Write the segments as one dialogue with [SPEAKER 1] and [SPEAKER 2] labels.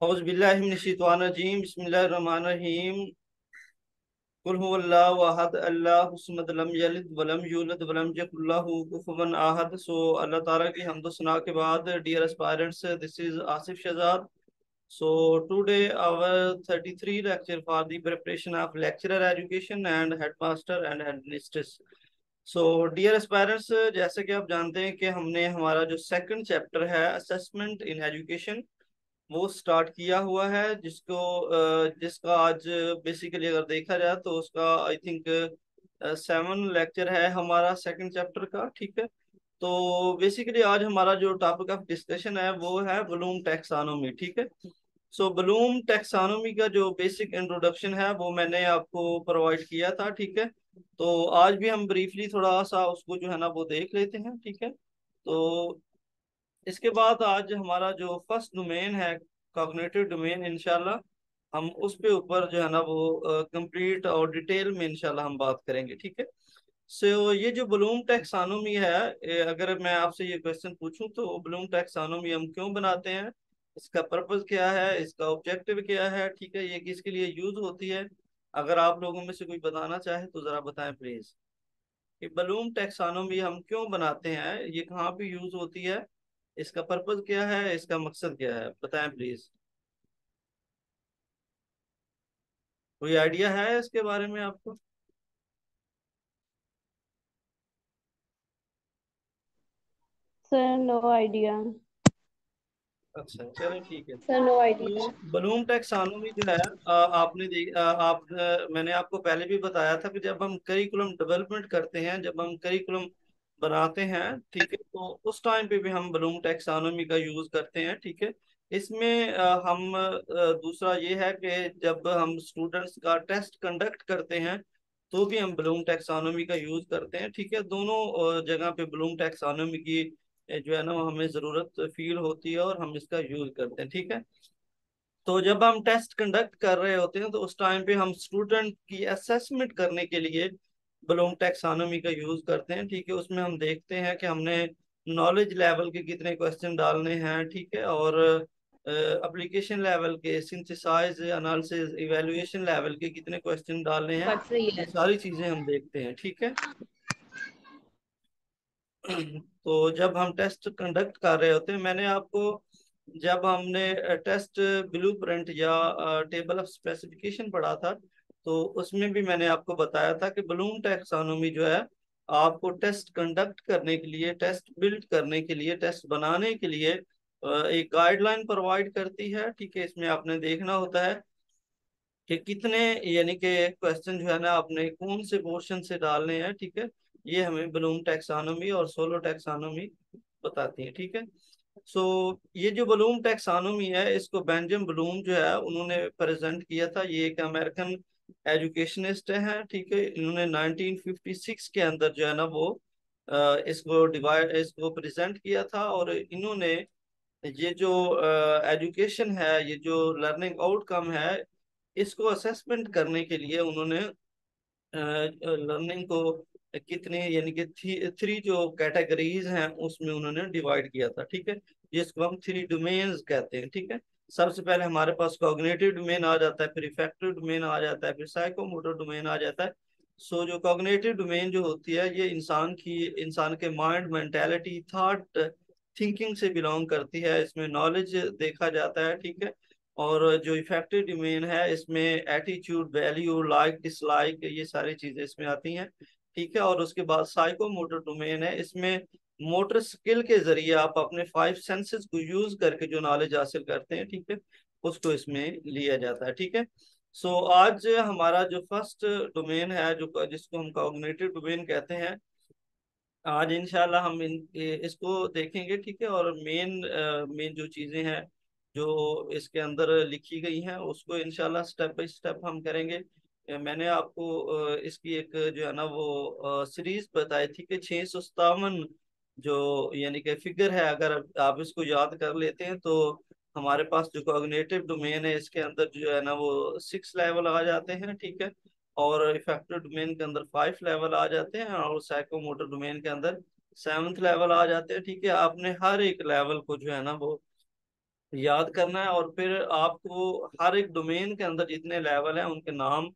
[SPEAKER 1] औज़ु बिल्लाहि मिनश शैतानिर रजीम बिस्मिल्लाहिर रहमानिर रहीम कुल हुवल्लाहु अहद अल्लाहु समद लम यलिद वलम यूलद वलम यकुल लहू कुफुवन अहद। सो अल्लाह ताला की हम्द सना के बाद, dear aspirants, this is Asif Shahzad. So today our 33 lecture for the preparation of lecturer education and headmaster and headmistress. So dear aspirants, जैसे कि आप जानते हैं कि हमने हमारा जो सेकंड चैप्टर है असेसमेंट इन एजुकेशन वो स्टार्ट किया हुआ है, जिसका आज बेसिकली अगर देखा जाए तो उसका आई थिंक 7 लेक्चर है हमारा सेकंड चैप्टर का। ठीक है, तो बेसिकली आज हमारा जो टॉपिक ऑफ डिस्कशन है वो है ब्लूम टैक्सोनॉमी। ठीक है, सो ब्लूम टैक्सोनॉमी का जो बेसिक इंट्रोडक्शन है वो मैंने आपको प्रोवाइड किया था। ठीक है, तो आज भी हम ब्रीफली थोड़ा सा उसको जो है ना वो देख लेते हैं। ठीक है, तो इसके बाद आज हमारा जो फर्स्ट डोमेन है कॉग्निटिव डोमेन, इंशाल्लाह हम उस पे ऊपर जो है ना वो कंप्लीट और डिटेल में इंशाल्लाह हम बात करेंगे। ठीक है, सो ये जो ब्लूम टैक्सोनॉमी है, अगर मैं आपसे ये क्वेश्चन पूछूं तो ब्लूम टैक्सोनॉमी हम क्यों बनाते हैं, इसका पर्पस क्या है, इसका ऑब्जेक्टिव क्या है, ठीक है, ये किसके लिए यूज होती है। अगर आप लोगों में से कोई बताना चाहे तो जरा बताएं प्लीज कि ब्लूम टैक्सोनॉमी हम क्यों बनाते हैं, ये कहाँ पे यूज होती है, इसका पर्पस क्या है, इसका मकसद क्या है, बताएं प्लीज। कोई आइडिया है इसके बारे में आपको?
[SPEAKER 2] Sir no idea.
[SPEAKER 1] अच्छा चलो ठीक है।
[SPEAKER 2] सर नो
[SPEAKER 1] तो
[SPEAKER 2] आइडिया।
[SPEAKER 1] ब्लूम टैक्सोनॉमी जो है, आपने मैंने आपको पहले भी बताया था कि जब हम करिकुलम डेवलपमेंट करते हैं, जब हम करिकुलम बनाते हैं, ठीक है, तो उस टाइम पे भी हम ब्लूम टैक्सोनॉमी का यूज करते हैं। ठीक है, इसमें दूसरा ये है कि जब हम स्टूडेंट्स का टेस्ट कंडक्ट करते हैं तो भी हम ब्लूम टैक्सोनॉमी का यूज करते हैं। ठीक है, दोनों जगह पे ब्लूम टैक्सोनॉमी की जो है ना वो हमें जरूरत फील होती है और हम इसका यूज करते हैं। ठीक है, तो जब हम टेस्ट कंडक्ट कर रहे होते हैं तो उस टाइम पे हम स्टूडेंट की असेसमेंट करने के लिए ब्लूम टैक्सोनॉमी का यूज करते हैं। ठीक है, उसमें हम देखते हैं कि हमने नॉलेज लेवल के कितने क्वेश्चन डालने हैं, ठीक है, और एप्लीकेशन लेवल के, सिंथेसाइज, एनालिसिस, इवैल्यूएशन लेवल के कितने क्वेश्चन डालने हैं,
[SPEAKER 2] कट रही
[SPEAKER 1] ये
[SPEAKER 2] है।
[SPEAKER 1] सारी चीजें हम देखते हैं। ठीक है, तो जब हम टेस्ट कंडक्ट कर रहे होते हैं, मैंने आपको जब हमने टेस्ट ब्लूप्रिंट या टेबल ऑफ स्पेसिफिकेशन पढ़ा था तो उसमें भी मैंने आपको बताया था कि ब्लूम टैक्सोनॉमी जो है आपको टेस्ट कंडक्ट करने के लिए, टेस्ट बिल्ड करने के लिए, टेस्ट बनाने के लिए एक गाइडलाइन प्रोवाइड करती है। ठीक है, इसमें आपने देखना होता है कि कितने, यानी कि क्वेश्चन जो है ना आपने कौन से पोर्शन से डालने हैं। ठीक है, ये हमें ब्लूम टैक्सोनॉमी और सोलो टैक्सोनॉमी बताती है। ठीक है, सो ये जो ब्लूम टैक्सोनॉमी है इसको बेंजामिन ब्लूम जो है उन्होंने प्रेजेंट किया था। ये एक अमेरिकन एजुकेशनिस्ट है। ठीक है, इन्होंने 1956 के अंदर जो है ना वो इसको प्रेजेंट किया था, और इन्होंने ये जो एजुकेशन है, ये जो लर्निंग आउटकम है, इसको असेसमेंट करने के लिए उन्होंने लर्निंग को कितने, यानी कि थ्री जो कैटेगरीज हैं उसमें उन्होंने डिवाइड किया था। ठीक है, जिसको हम थ्री डोमेन्स कहते हैं। ठीक है, सबसे पहले हमारे पास कॉग्निटिव डोमेन आ जाता है, फिर इफेक्टिव डोमेन आ जाता है, फिर साइकोमोटर डोमेन आ जाता है। सो जो कॉग्निटिव डोमेन जो होती है ये इंसान के माइंड, मेंटेलिटी, थॉट, थिंकिंग से बिलोंग करती है, इसमें नॉलेज देखा जाता है। ठीक है, और जो इफेक्टिव डोमेन है इसमें एटीट्यूड, वैल्यू, लाइक, डिसलाइक, ये सारी चीजें इसमें आती हैं। ठीक है, और उसके बाद साइको मोटर डोमेन है, इसमें मोटर स्किल के जरिए आप अपने 5 सेंसेस को यूज करके जो नॉलेज हासिल करते हैं, ठीक है, उसको इसमें लिया जाता है। ठीक है, सो आज हमारा जो फर्स्ट डोमेन है, जो जिसको हम कॉग्निटिव डोमेन कहते हैं, आज इंशाल्लाह हम इसको देखेंगे। ठीक है, और मेन मेन जो चीजें हैं जो इसके अंदर लिखी गई हैं उसको इंशाल्लाह स्टेप बाय स्टेप हम करेंगे। मैंने आपको इसकी एक जो है ना वो सीरीज बताई थी कि 657 जो, यानी कि फिगर है, अगर आप इसको याद कर लेते हैं तो हमारे पास जो कॉग्निटिव डोमेन है इसके अंदर जो है ना वो 6 लेवल आ जाते हैं। ठीक है, और इफेक्टिव डोमेन के अंदर 5 लेवल आ जाते हैं, और साइकोमोटर डोमेन के अंदर 7th लेवल आ जाते हैं। ठीक है, आपने हर एक लेवल को जो है ना वो याद करना है। और फिर आपको हर एक डोमेन के अंदर जितने लेवल हैं उनके नाम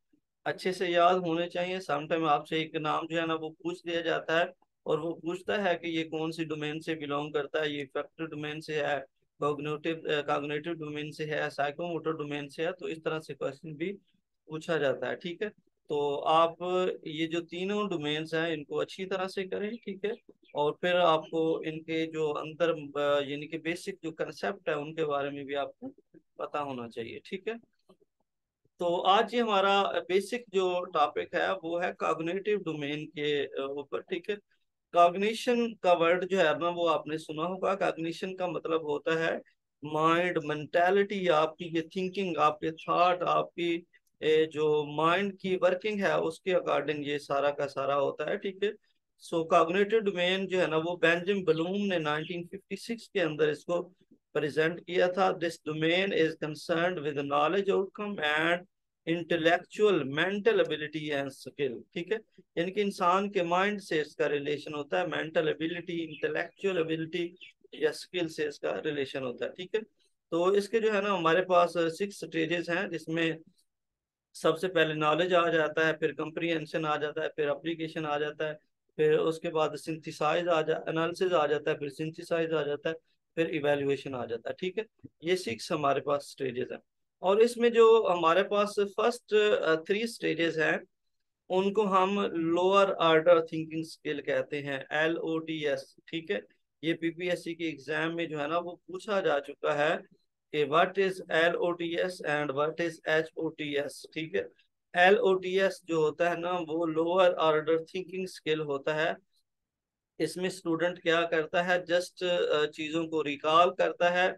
[SPEAKER 1] अच्छे से याद होने चाहिए। समटाइम आपसे एक नाम जो है ना वो पूछ लिया जाता है, और वो पूछता है कि ये कौन सी डोमेन से बिलोंग करता है, ये इफेक्टिव डोमेन से है, कॉग्निटिव कॉग्निटिव डोमेन से है, साइकोमोटर डोमेन से है। तो इस तरह से क्वेश्चन भी पूछा जाता है। ठीक है, तो आप ये जो तीनों डोमेन्स हैं इनको अच्छी तरह से करें। ठीक है, और फिर आपको इनके जो अंदर यानी कि बेसिक जो कंसेप्ट है उनके बारे में भी आपको पता होना चाहिए। ठीक है, तो आज ये हमारा बेसिक जो टॉपिक है वो है कॉग्निटिव डोमेन के ऊपर। ठीक है, कॉग्निशन का वर्ड जो है ना वो आपने सुना होगा। कॉग्निशन का मतलब होता है माइंड, मेंटालिटी, आपकी ये थिंकिंग, आपके थॉट, आपकी जो माइंड की वर्किंग है उसके अकॉर्डिंग ये सारा का सारा होता है। ठीक है, सो कॉग्निटिव डोमेन जो है ना वो बेंजामिन ब्लूम ने 1956 के अंदर इसको प्रेजेंट किया था। This domain is concerned with knowledge outcome and intellectual mental ability and skill. ठीक है, यानी कि इंसान के माइंड से इसका रिलेशन होता है, मेंटल एबिलिटी, इंटेलेक्चुअल एबिलिटी या स्किल से इसका रिलेशन होता है। ठीक है, तो इसके जो है ना हमारे पास 6 स्टेजेस हैं, जिसमें सबसे पहले नॉलेज आ जाता है, फिर कंप्रीहेंशन आ जाता है, फिर एप्लीकेशन आ जाता है, फिर उसके बाद सिंथेसाइज एनालिसिस आ जाता है, फिर सिंथेसाइज आ जाता है, फिर इवेल्युएशन आ जाता है। ठीक है, ये 6 हमारे पास स्टेजेस हैं। और इसमें जो हमारे पास फर्स्ट 3 स्टेजेस हैं उनको हम लोअर ऑर्डर थिंकिंग स्किल कहते हैं, LOTS। ठीक है, ये PPSC के एग्जाम में जो है ना वो पूछा जा चुका है कि what is LOTS and what is HOTS। ठीक है, LOTS जो होता है ना वो लोअर ऑर्डर थिंकिंग स्किल होता है। इसमें स्टूडेंट क्या करता है, जस्ट चीज़ों को रिकॉल करता है।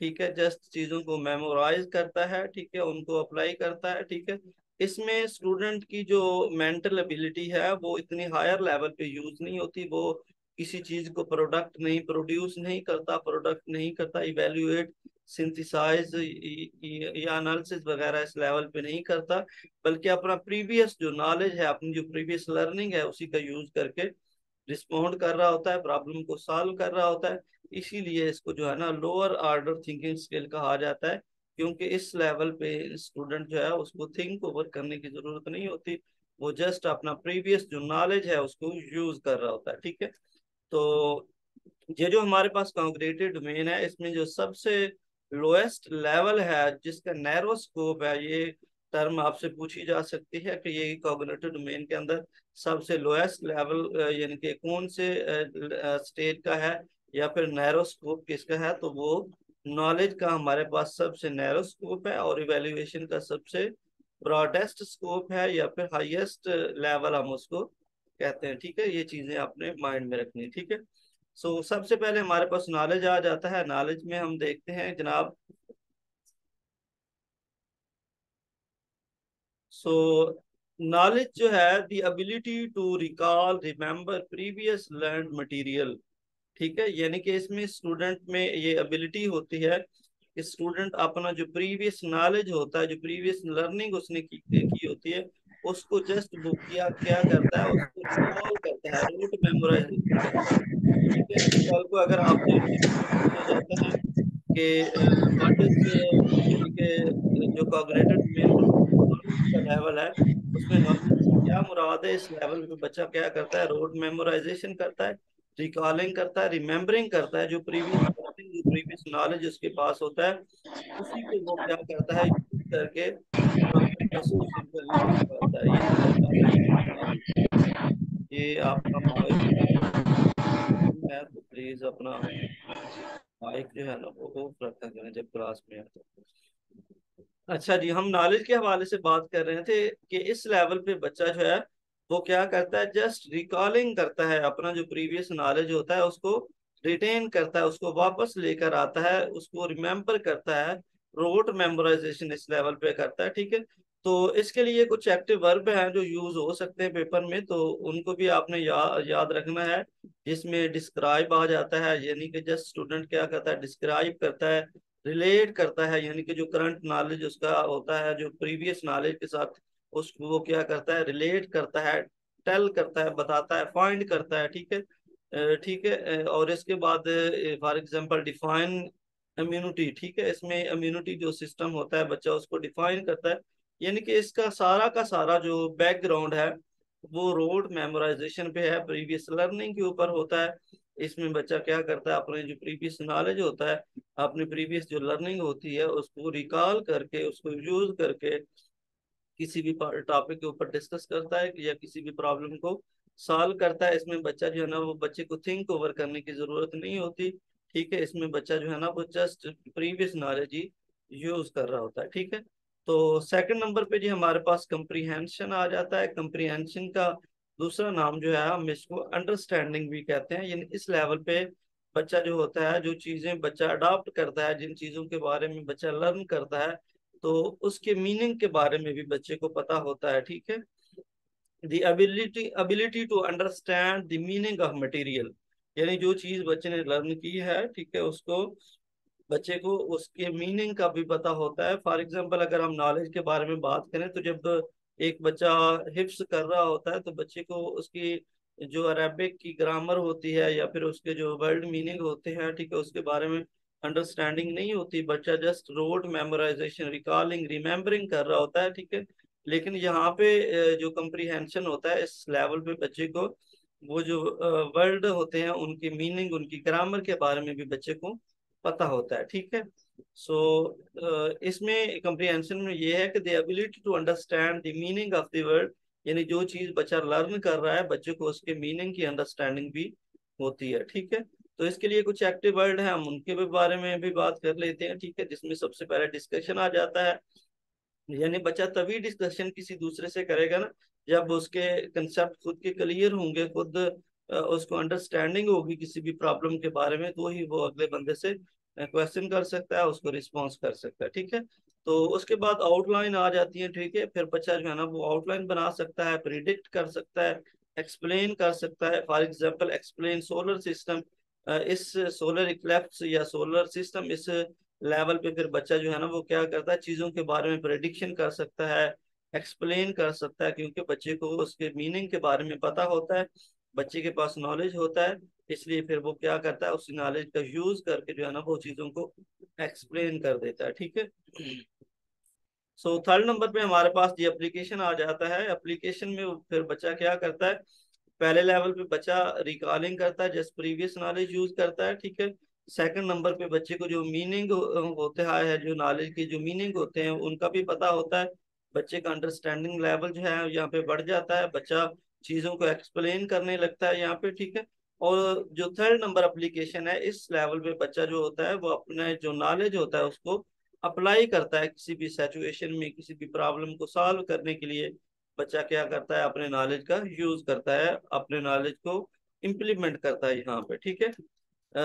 [SPEAKER 1] ठीक है, जस्ट चीज़ों को मेमोराइज करता है। ठीक है, उनको अप्लाई करता है। ठीक है, इसमें स्टूडेंट की जो मेंटल एबिलिटी है वो इतनी हायर लेवल पे यूज नहीं होती। वो किसी चीज को प्रोडक्ट नहीं प्रोड्यूस नहीं करता, प्रोडक्ट नहीं करता, इवेल्युएट, सिंथेसाइज या एनालिसिस वगैरह इस लेवल पे नहीं करता, बल्कि अपना प्रीवियस जो नॉलेज है, अपनी जो प्रीवियस लर्निंग है उसी का यूज करके रिस्पॉन्ड कर रहा होता है, प्रॉब्लम को सॉल्व कर रहा होता है। इसीलिए इसको जो है ना लोअर ऑर्डर थिंकिंग स्किल कहा जाता है, क्योंकि इस लेवल पे स्टूडेंट जो है उसको थिंक ओवर करने की जरूरत नहीं होती, वो जस्ट अपना प्रीवियस जो नॉलेज है उसको यूज कर रहा होता है। ठीक है, तो ये जो हमारे पास कॉग्निटिव डोमेन है इसमें जो सबसे लोएस्ट लेवल है जिसका नैरो स्कोप है, ये टर्म आपसे पूछी जा सकती है कि ये कॉग्निटिव डोमेन के अंदर सबसे लोएस्ट लेवल यानी कि कौन से स्टेज का है या फिर नैरो स्कोप किसका है, तो वो नॉलेज का हमारे पास सबसे नैरो स्कोप है, और इवेल्युएशन का सबसे ब्रॉडेस्ट स्कोप है, या फिर हाईएस्ट लेवल हम उसको कहते हैं। ठीक है, ये चीजें आपने माइंड में रखनी। ठीक है, सो सबसे पहले हमारे पास नॉलेज आ जाता है। नॉलेज में हम देखते हैं जनाब, सो नॉलेज जो है the ability to recall remember previous learn material. ठीक है, यानी कि इसमें स्टूडेंट में ये एबिलिटी होती है कि स्टूडेंट अपना जो प्रीवियस नॉलेज होता है, जो प्रीवियस लर्निंग उसने की होती है, उसको जस्ट वो क्या क्या करता है, उसको रिकॉल करता है, रूट मेमोराइजेशन करता है। ठीक है, कल को अगर आपसे क्वेश्चन पूछा जाता है कि व्हाट इज यानी कि जो कॉग्निटिव डोमेन नॉलेज का लेवल है उसमें नॉलेज से क्या मुराद है, इस लेवल पे बच्चा क्या करता है, रोड मेमोराइजेशन करता है, रिकॉलिंग करता है, रिमेम्बरिंग करता है, जो प्रीवियस लर्निंग, जो प्रीवियस नॉलेज उसके पास होता है उसी को वो क्या करता है यूज करके क्वेश्चन को आंसर करता है। ये हमारे पास नॉलेज है। ये आपका माइक है तो प्लीज अपना माइक जो है ना वो ऑफ रखा करें जब क्लास में है तो। अच्छा जी, हम नॉलेज के हवाले से बात कर रहे थे कि इस लेवल पे बच्चा जो है वो क्या करता है, जस्ट रिकॉलिंग करता है, अपना जो प्रीवियस नॉलेज होता है उसको रिटेन करता है, उसको वापस लेकर आता है, उसको रिमेम्बर करता है, रोट मेमोराइजेशन इस लेवल पे करता है। ठीक है, तो इसके लिए कुछ एक्टिव वर्ब हैं जो यूज हो सकते हैं पेपर में, तो उनको भी आपने याद रखना है। जिसमें डिस्क्राइब आ जाता है, यानी कि जस्ट स्टूडेंट क्या करता है, डिस्क्राइब करता है, रिलेट करता है, यानी कि जो करंट नॉलेज उसका होता है जो प्रीवियस नॉलेज के साथ उसको वो क्या करता है, रिलेट करता है, टेल करता है, बताता है, फाइंड करता है। ठीक है, ठीक है, और इसके बाद फॉर एग्जांपल डिफाइन इम्यूनिटी, ठीक है। इसमें इम्यूनिटी जो सिस्टम होता है बच्चा उसको डिफाइन करता है, यानी कि इसका सारा का सारा जो बैकग्राउंड है वो रोड मेमोराइजेशन पे है, प्रीवियस लर्निंग के ऊपर होता है। इसमें बच्चा क्या करता है, अपने जो प्रीवियस नॉलेज होता है, अपनी प्रीवियस जो लर्निंग होती है उसको रिकॉल करके, उसको यूज करके किसी भी टॉपिक के ऊपर डिस्कस करता है या किसी भी प्रॉब्लम को सॉल्व करता है। इसमें बच्चा जो है ना वो बच्चे को थिंक ओवर करने की जरूरत नहीं होती, ठीक है। इसमें बच्चा जो है ना वो जस्ट प्रीवियस नॉलेज ही यूज कर रहा होता है, ठीक है। तो सेकंड नंबर पे जी हमारे पास कंप्रीहेंशन आ जाता है। कंप्रीहेंशन का दूसरा नाम जो है हम इसको अंडरस्टैंडिंग भी कहते हैं, यानी इस लेवल पे बच्चा जो होता है, जो चीजें बच्चा अडॉप्ट करता है, जिन चीजों के बारे में बच्चा लर्न करता है, तो उसके मीनिंग के बारे में भी बच्चे को पता होता है, ठीक है। The ability to understand the meaning of material, यानी जो चीज बच्चे ने लर्न की है, ठीक है, उसको बच्चे को उसके मीनिंग का भी पता होता है। फॉर एग्जाम्पल अगर हम नॉलेज के बारे में बात करें तो जब एक बच्चा हिफ्स कर रहा होता है तो बच्चे को उसकी जो अरेबिक की ग्रामर होती है या फिर उसके जो वर्ड मीनिंग होते हैं, ठीक है, उसके बारे में अंडरस्टैंडिंग नहीं होती। बच्चा just road memorisation, recalling, remembering कर रहा होता है, ठीक है। लेकिन यहाँ पे जो कंप्रीहेंशन होता है इस लेवल पे बच्चे को वो जो वर्ड होते हैं उनकी मीनिंग, उनकी ग्रामर के बारे में भी बच्चे को पता होता है, ठीक है। सो इसमें कंप्रीहेंशन में ये है कि the ability to understand the meaning of the word, यानी जो चीज बच्चा लर्न कर रहा है बच्चे को उसके मीनिंग की अंडरस्टैंडिंग भी होती है, ठीक है। तो इसके लिए कुछ एक्टिव वर्ड है, हम उनके भी बारे में भी बात कर लेते हैं, ठीक है, जिसमें सबसे पहले डिस्कशन आ जाता है। यानी बच्चा तभी डिस्कशन किसी दूसरे से करेगा ना जब उसके कंसेप्ट खुद के क्लियर होंगे, खुद उसको अंडरस्टैंडिंग होगी किसी भी प्रॉब्लम के बारे में, तो ही वो अगले बंदे से क्वेश्चन कर सकता है, उसको रिस्पॉन्स कर सकता है, ठीक है। तो उसके बाद आउटलाइन आ जाती है, ठीक है। फिर बच्चा जो है ना वो आउटलाइन बना सकता है, प्रिडिक्ट कर सकता है, एक्सप्लेन कर सकता है। For example explain solar system, इस सोलर इक्लिप्स या सोलर सिस्टम, इस लेवल पे फिर बच्चा जो है ना वो क्या करता है, चीजों के बारे में प्रेडिक्शन कर सकता है, एक्सप्लेन कर सकता है, क्योंकि बच्चे को उसके मीनिंग के बारे में पता होता है, बच्चे के पास नॉलेज होता है। इसलिए फिर वो क्या करता है, उस नॉलेज का यूज करके जो है ना वो चीजों को एक्सप्लेन कर देता है, ठीक है। सो थर्ड नंबर पे हमारे पास ये एप्लीकेशन आ जाता है। एप्लीकेशन में फिर बच्चा क्या करता है, पहले लेवल पे बच्चा रिकॉलिंग करता है, जस्ट प्रीवियस नॉलेज यूज करता है, ठीक है। सेकंड नंबर पे बच्चे को जो मीनिंग होते है, जो नॉलेज के जो मीनिंग होते हैं उनका भी पता होता है। बच्चे का अंडरस्टैंडिंग लेवल जो है यहाँ पे बढ़ जाता है, बच्चा चीजों को एक्सप्लेन करने लगता है यहाँ पे, ठीक है। और जो थर्ड नंबर एप्लीकेशन है, इस लेवल पे बच्चा जो होता है वो अपने जो नॉलेज होता है उसको अप्लाई करता है किसी भी सिचुएशन में, किसी भी प्रॉब्लम को सॉल्व करने के लिए बच्चा क्या करता है, अपने नॉलेज का यूज करता है, अपने नॉलेज को इम्प्लीमेंट करता है यहाँ पे, ठीक है।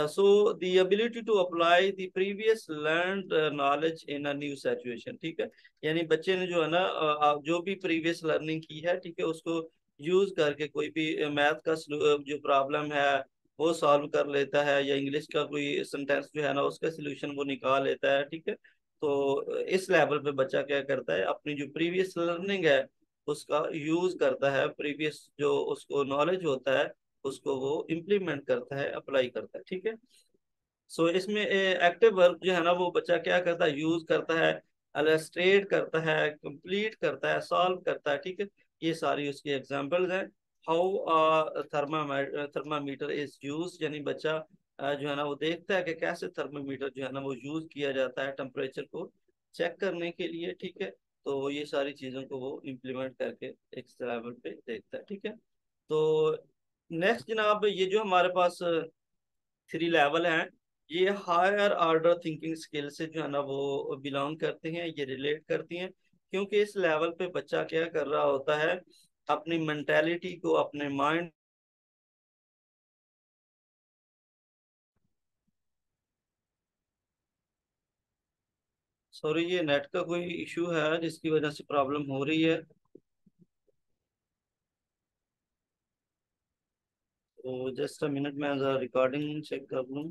[SPEAKER 1] So the ability to apply the previous learned knowledge in a new situation, ठीक है। यानी बच्चे ने जो है ना जो भी प्रीवियस लर्निंग की है, ठीक है, उसको यूज करके कोई भी मैथ का जो प्रॉब्लम है वो सॉल्व कर लेता है, या इंग्लिश का कोई सेंटेंस जो है ना उसका सोल्यूशन वो निकाल लेता है, ठीक है। तो इस लेवल पे बच्चा क्या करता है, अपनी जो प्रीवियस लर्निंग है उसका यूज करता है, प्रीवियस जो उसको नॉलेज होता है उसको वो इम्प्लीमेंट करता है, अप्लाई करता है, ठीक है। सो इसमें एक्टिव वर्ब जो है ना वो बच्चा क्या करता है, यूज करता है, अलिस्ट्रेट करता है, कंप्लीट करता है, सॉल्व करता है, ठीक है। ये सारी उसकी एग्जांपल्स हैं। हाउ थर्मामीटर इज यूज, यानी बच्चा जो है ना वो देखता है कि कैसे थर्मामीटर जो है ना वो यूज किया जाता है टेम्परेचर को चेक करने के लिए, ठीक है। तो ये सारी चीजों को वो इम्प्लीमेंट करके एक लेवल पे देखता है, ठीक है। तो नेक्स्ट जनाब, ये जो हमारे पास थ्री लेवल हैं, ये हायर ऑर्डर थिंकिंग स्किल से जो है ना वो बिलोंग करते हैं, ये रिलेट करती हैं, क्योंकि इस लेवल पे बच्चा क्या कर रहा होता है, अपनी मेंटेलिटी को, अपने माइंड। सॉरी, ये नेट का कोई इशू है जिसकी वजह से प्रॉब्लम हो रही है, तो जस्ट अ मिनट में रिकॉर्डिंग चेक कर लूँ।